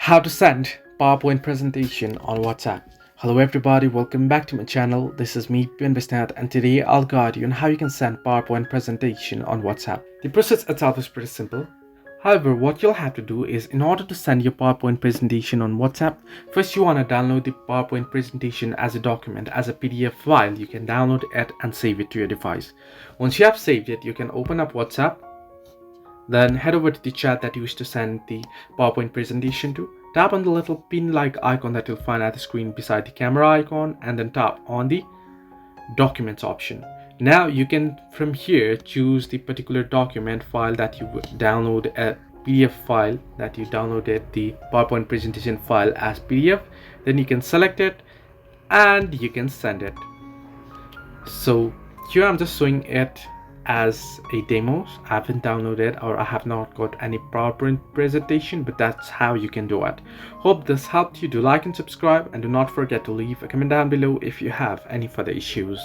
How to send PowerPoint presentation on WhatsApp. Hello everybody, welcome back to my channel. This is me, Pian Bisnath, and today I'll guide you on how you can send PowerPoint presentation on WhatsApp. The process itself is pretty simple. However, what you'll have to do is, in order to send your PowerPoint presentation on WhatsApp, first you want to download the PowerPoint presentation as a document, as a PDF file. You can download it and save it to your device. Once you have saved it, you can open up WhatsApp. Then head over to the chat that you wish to send the PowerPoint presentation to. Tap on the little pin-like icon that you'll find at the screen beside the camera icon, and then tap on the Documents option. Now you can from here choose the particular document file that you would download, a PDF file that you downloaded the PowerPoint presentation file as PDF. Then you can select it and you can send it. So here I'm just showing it as a demo. I haven't downloaded, or I have not got any PowerPoint presentation, but that's how you can do it. Hope this helped you. Do like and subscribe, and do not forget to leave a comment down below if you have any further issues.